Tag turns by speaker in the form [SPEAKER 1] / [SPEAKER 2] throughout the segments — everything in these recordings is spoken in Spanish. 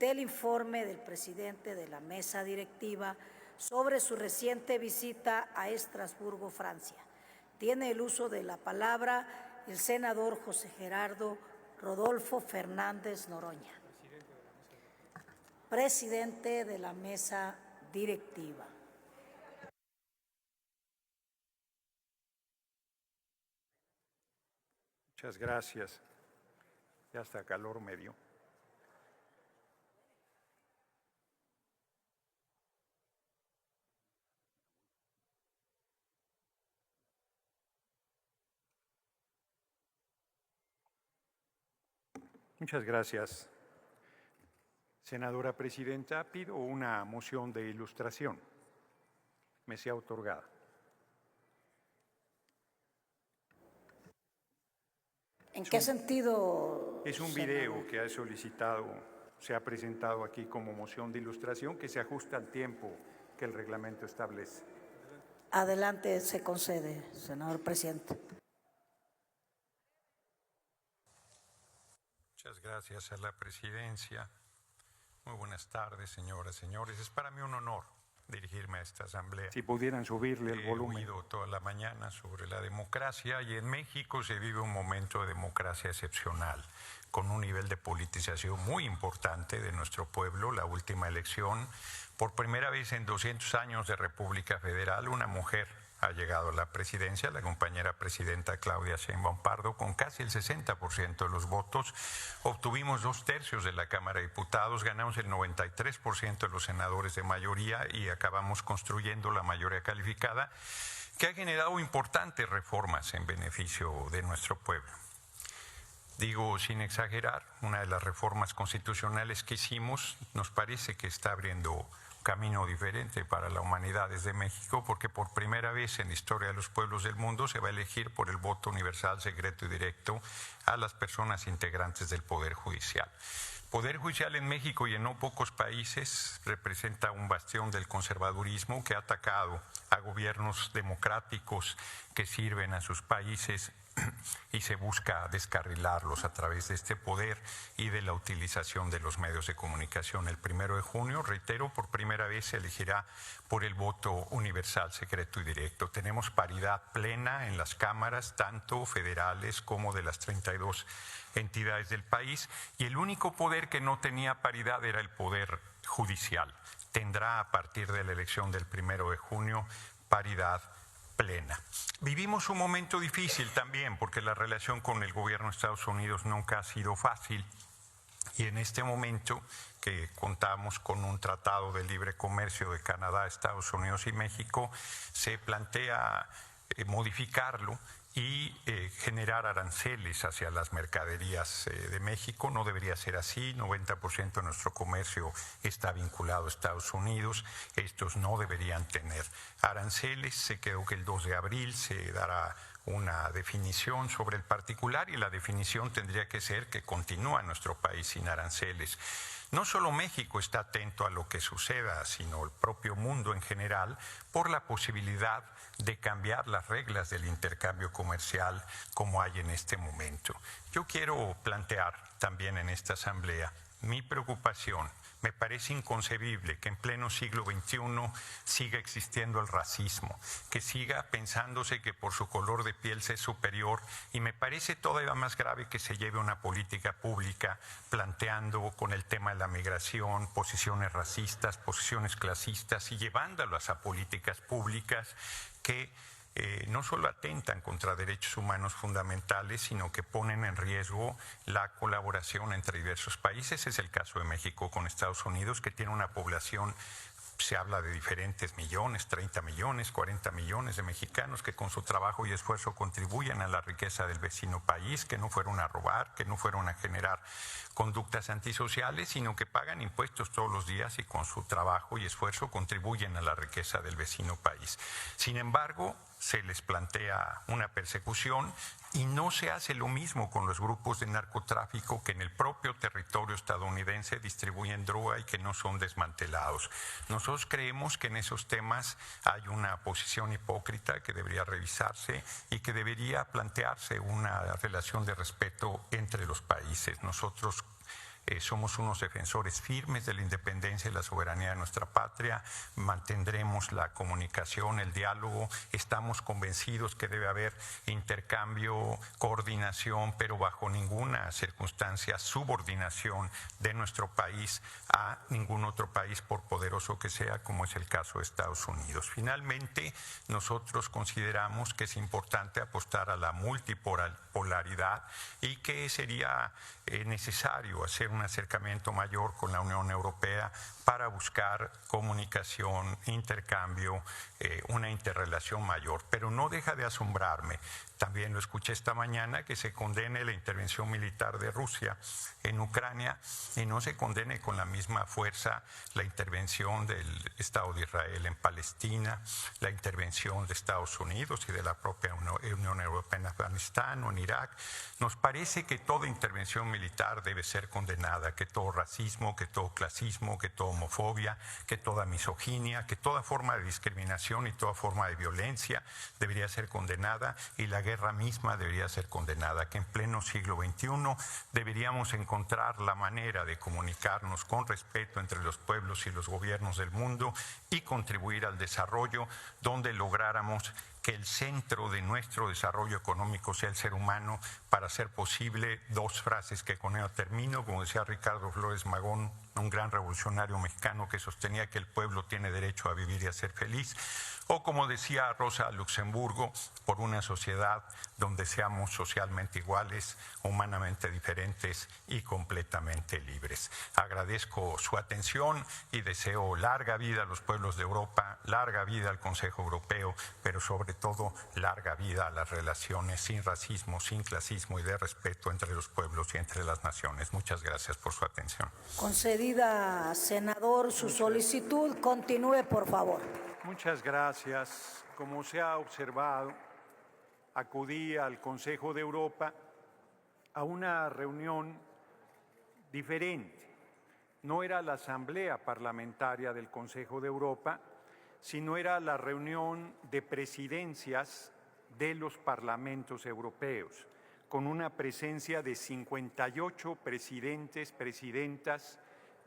[SPEAKER 1] del informe del presidente de la mesa directiva sobre su reciente visita a Estrasburgo, Francia. Tiene el uso de la palabra el senador José Gerardo Rodolfo Fernández Noroña, presidente de la mesa directiva.
[SPEAKER 2] Muchas gracias. Ya hasta calor me dio. Muchas gracias. Senadora Presidenta, pido una moción de ilustración. Me sea otorgada.
[SPEAKER 1] ¿En qué sentido?
[SPEAKER 2] Es un video que ha solicitado, se ha presentado aquí como moción de ilustración que se ajusta al tiempo que el reglamento establece.
[SPEAKER 1] Adelante, se concede, senador presidente.
[SPEAKER 3] Muchas gracias a la presidencia. Muy buenas tardes, señoras, señores. Es para mí un honor dirigirme a esta asamblea.
[SPEAKER 2] Si pudieran subirle el volumen.
[SPEAKER 3] He oído toda la mañana sobre la democracia y en México se vive un momento de democracia excepcional, con un nivel de politización muy importante de nuestro pueblo. La última elección, por primera vez en 200 años de República Federal, una mujer ha llegado a la presidencia, la compañera presidenta Claudia Sheinbaum Pardo, con casi el 60% de los votos. Obtuvimos 2/3 de la Cámara de Diputados, ganamos el 93% de los senadores de mayoría y acabamos construyendo la mayoría calificada, que ha generado importantes reformas en beneficio de nuestro pueblo. Digo, sin exagerar, una de las reformas constitucionales que hicimos nos parece que está abriendo camino diferente para la humanidad desde México, porque por primera vez en la historia de los pueblos del mundo se va a elegir por el voto universal, secreto y directo a las personas integrantes del Poder Judicial. Poder Judicial en México y en no pocos países representa un bastión del conservadurismo que ha atacado a gobiernos democráticos que sirven a sus países y se busca descarrilarlos a través de este poder y de la utilización de los medios de comunicación. El 1 de junio, reitero, por primera vez se elegirá por el voto universal, secreto y directo. Tenemos paridad plena en las cámaras, tanto federales como de las 32 entidades del país, y el único poder que no tenía paridad era el poder judicial. Tendrá a partir de la elección del 1 de junio paridad plena. Vivimos un momento difícil también porque la relación con el gobierno de Estados Unidos nunca ha sido fácil, y en este momento que contamos con un tratado de libre comercio de Canadá, Estados Unidos y México, se plantea modificarlo y generar aranceles hacia las mercaderías de México. No debería ser así. 90% de nuestro comercio está vinculado a Estados Unidos. Estos no deberían tener aranceles. Se quedó que el 2 de abril se dará una definición sobre el particular, y la definición tendría que ser que continúa nuestro país sin aranceles. No solo México está atento a lo que suceda, sino el propio mundo en general, por la posibilidad de cambiar las reglas del intercambio comercial como hay en este momento. Yo quiero plantear también en esta asamblea mi preocupación. Me parece inconcebible que en pleno siglo XXI siga existiendo el racismo, que siga pensándose que por su color de piel se es superior, y me parece todavía más grave que se lleve una política pública planteando con el tema de la migración posiciones racistas, posiciones clasistas, y llevándolas a políticas públicas que no solo atentan contra derechos humanos fundamentales, sino que ponen en riesgo la colaboración entre diversos países. Es el caso de México con Estados Unidos, que tiene una población, se habla de diferentes millones, 30 millones, 40 millones de mexicanos que con su trabajo y esfuerzo contribuyen a la riqueza del vecino país, que no fueron a robar, que no fueron a generar conductas antisociales, sino que pagan impuestos todos los días y con su trabajo y esfuerzo contribuyen a la riqueza del vecino país. Sin embargo, se les plantea una persecución, y no se hace lo mismo con los grupos de narcotráfico que en el propio territorio estadounidense distribuyen droga y que no son desmantelados. Nosotros creemos que en esos temas hay una posición hipócrita que debería revisarse y que debería plantearse una relación de respeto entre los países. Nosotros somos unos defensores firmes de la independencia y la soberanía de nuestra patria, mantendremos la comunicación, el diálogo, estamos convencidos que debe haber intercambio, coordinación, pero bajo ninguna circunstancia subordinación de nuestro país a ningún otro país, por poderoso que sea, como es el caso de Estados Unidos. Finalmente, nosotros consideramos que es importante apostar a la multipolaridad y que sería necesario hacer un acercamiento mayor con la Unión Europea para buscar comunicación, intercambio, una interrelación mayor. Pero no deja de asombrarme, también lo escuché esta mañana, que se condene la intervención militar de Rusia en Ucrania y no se condene con la misma fuerza la intervención del Estado de Israel en Palestina, la intervención de Estados Unidos y de la propia Unión Europea en Afganistán o en Irak. Nos parece que toda intervención militar debe ser condenada, que todo racismo, que todo clasismo, que toda homofobia, que toda misoginia, que toda forma de discriminación y toda forma de violencia debería ser condenada, y la guerra misma debería ser condenada, que en pleno siglo XXI deberíamos encontrar la manera de comunicarnos con respeto entre los pueblos y los gobiernos del mundo y contribuir al desarrollo donde lográramos que el centro de nuestro desarrollo económico sea el ser humano, para hacer posible dos frases que con ello termino, como decía Ricardo Flores Magón, un gran revolucionario mexicano que sostenía que el pueblo tiene derecho a vivir y a ser feliz, o como decía Rosa Luxemburgo, por una sociedad donde seamos socialmente iguales, humanamente diferentes y completamente libres. Agradezco su atención y deseo larga vida a los pueblos de Europa, larga vida al Consejo Europeo, pero sobre todo larga vida a las relaciones sin racismo, sin clasismo y de respeto entre los pueblos y entre las naciones. Muchas gracias por su atención.
[SPEAKER 1] Concedida, senador, su solicitud. Continúe, por favor.
[SPEAKER 2] Muchas gracias. Como se ha observado, acudí al Consejo de Europa a una reunión diferente. No era la Asamblea Parlamentaria del Consejo de Europa, sino era la reunión de presidencias de los parlamentos europeos, con una presencia de 58 presidentes, presidentas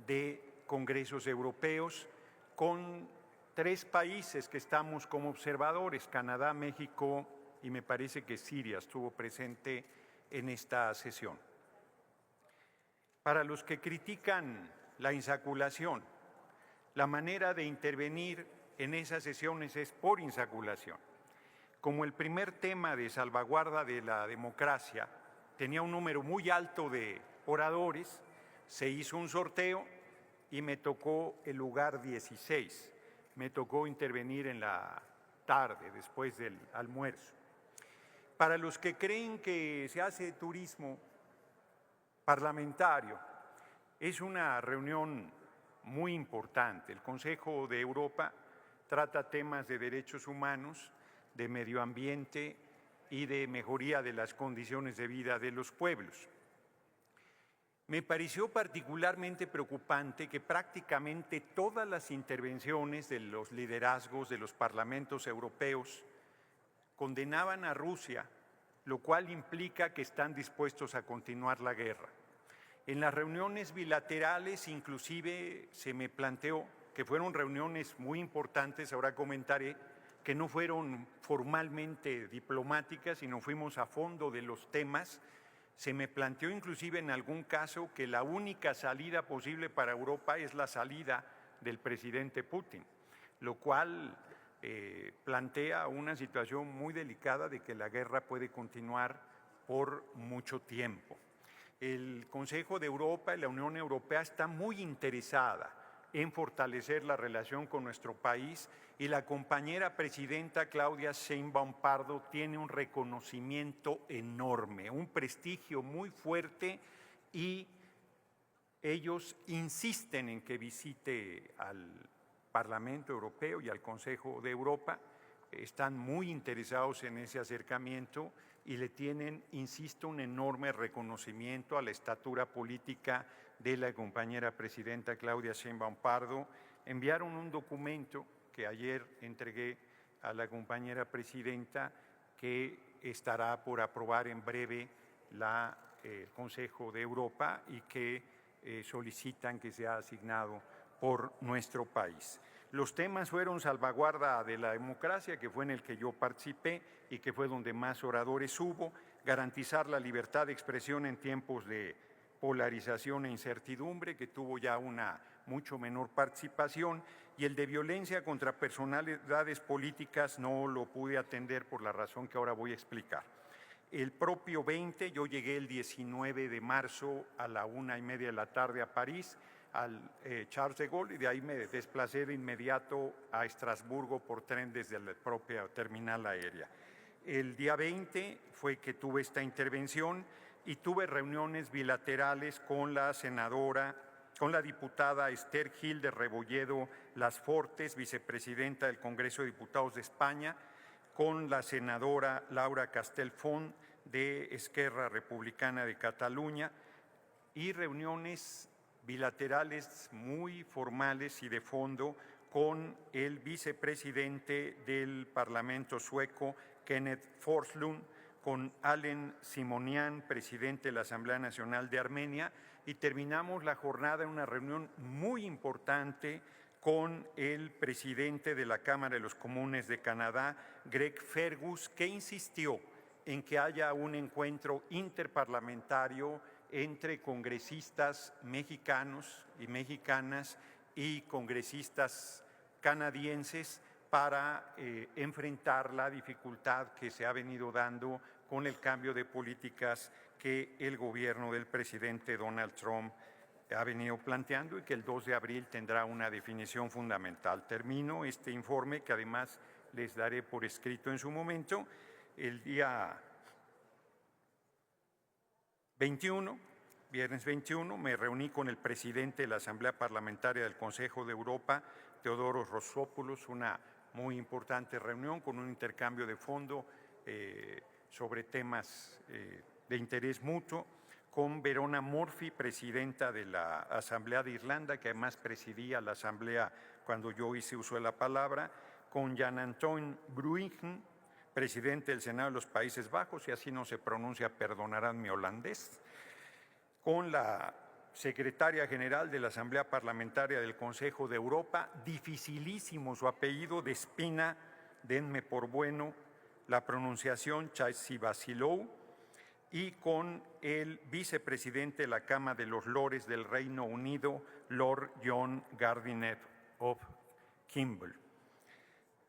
[SPEAKER 2] de congresos europeos, con 3 países que estamos como observadores: Canadá, México y me parece que Siria estuvo presente en esta sesión. Para los que critican la insaculación, la manera de intervenir en esas sesiones es por insaculación. Como el primer tema de salvaguarda de la democracia tenía un número muy alto de oradores, se hizo un sorteo y me tocó el lugar 16. Me tocó intervenir en la tarde, después del almuerzo. Para los que creen que se hace turismo parlamentario, es una reunión muy importante. El Consejo de Europa trata temas de derechos humanos, de medio ambiente y de mejoría de las condiciones de vida de los pueblos. Me pareció particularmente preocupante que prácticamente todas las intervenciones de los liderazgos de los parlamentos europeos condenaban a Rusia, lo cual implica que están dispuestos a continuar la guerra. En las reuniones bilaterales inclusive se me planteó, que fueron reuniones muy importantes, ahora comentaré, que no fueron formalmente diplomáticas, sino fuimos a fondo de los temas. Se me planteó inclusive en algún caso que la única salida posible para Europa es la salida del presidente Putin, lo cual plantea una situación muy delicada de que la guerra puede continuar por mucho tiempo. El Consejo de Europa y la Unión Europea está muy interesada en fortalecer la relación con nuestro país, y la compañera presidenta Claudia Sheinbaum Pardo tiene un reconocimiento enorme, un prestigio muy fuerte, y ellos insisten en que visite al Parlamento Europeo y al Consejo de Europa. Están muy interesados en ese acercamiento y le tienen, insisto, un enorme reconocimiento a la estatura política de la compañera presidenta Claudia Sheinbaum Pardo. Enviaron un documento que ayer entregué a la compañera presidenta, que estará por aprobar en breve el Consejo de Europa, y que solicitan que sea asignado por nuestro país. Los temas fueron salvaguarda de la democracia, que fue en el que yo participé y que fue donde más oradores hubo, garantizar la libertad de expresión en tiempos de polarización e incertidumbre, que tuvo ya una mucho menor participación, y el de violencia contra personalidades políticas no lo pude atender por la razón que ahora voy a explicar. El propio 20, yo llegué el 19 de marzo a la 1:30 de la tarde a París, al Charles de Gaulle, y de ahí me desplacé de inmediato a Estrasburgo por tren desde la propia terminal aérea. El día 20 fue que tuve esta intervención y tuve reuniones bilaterales con la diputada Esther Gil de Rebolledo Las Fortes, vicepresidenta del Congreso de Diputados de España, con la senadora Laura Castellfont de Esquerra Republicana de Cataluña, y reuniones bilaterales muy formales y de fondo con el vicepresidente del Parlamento sueco, Kenneth Forslund, con Alen Simonian, presidente de la Asamblea Nacional de Armenia, y terminamos la jornada en una reunión muy importante con el presidente de la Cámara de los Comunes de Canadá, Greg Fergus, que insistió en que haya un encuentro interparlamentario entre congresistas mexicanos y mexicanas y congresistas canadienses para enfrentar la dificultad que se ha venido dando con el cambio de políticas que el gobierno del presidente Donald Trump ha venido planteando y que el 2 de abril tendrá una definición fundamental. Termino este informe, que además les daré por escrito en su momento. El día 21, viernes 21, me reuní con el presidente de la Asamblea Parlamentaria del Consejo de Europa, Theodoros Rossopoulos, una muy importante reunión con un intercambio de fondo sobre temas de interés mutuo, con Verona Murphy, presidenta de la Asamblea de Irlanda, que además presidía la Asamblea cuando yo hice uso de la palabra, con Jan-Antoine Bruijn, presidente del Senado de los Países Bajos, si así no se pronuncia, perdonarán mi holandés, con la secretaria general de la Asamblea Parlamentaria del Consejo de Europa, dificilísimo su apellido, de Espina, denme por bueno la pronunciación, Tsatsivasilou, y con el vicepresidente de la Cámara de los Lores del Reino Unido, Lord John Gardiner of Kimball.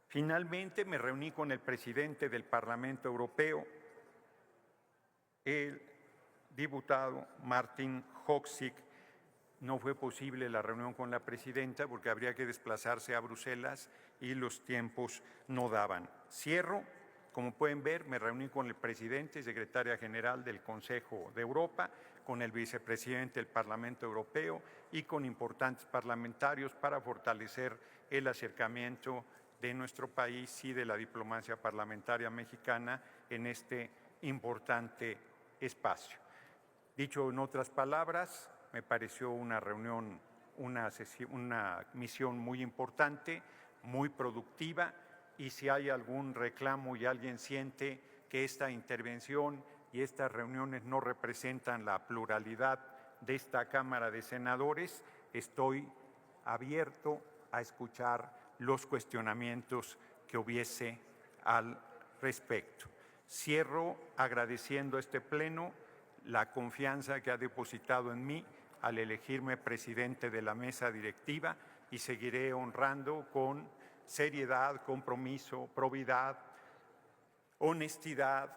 [SPEAKER 2] Finalmente me reuní con el presidente del Parlamento Europeo, el diputado Martin Hoxsik. No fue posible la reunión con la presidenta porque habría que desplazarse a Bruselas y los tiempos no daban. Cierro. Como pueden ver, me reuní con el presidente y secretaria general del Consejo de Europa, con el vicepresidente del Parlamento Europeo y con importantes parlamentarios para fortalecer el acercamiento de nuestro país y de la diplomacia parlamentaria mexicana en este importante espacio. Dicho en otras palabras, me pareció una reunión, una misión muy importante, muy productiva, y si hay algún reclamo y alguien siente que esta intervención y estas reuniones no representan la pluralidad de esta Cámara de Senadores, estoy abierto a escuchar los cuestionamientos que hubiese al respecto. Cierro agradeciendo a este Pleno la confianza que ha depositado en mí al elegirme presidente de la mesa directiva, y seguiré honrando con seriedad, compromiso, probidad, honestidad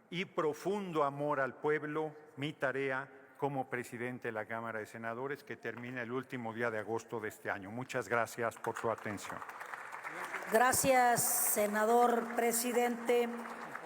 [SPEAKER 2] y profundo amor al pueblo mi tarea como presidente de la Cámara de Senadores, que termina el último día de agosto de este año. Muchas gracias por su atención.
[SPEAKER 1] Gracias, senador presidente.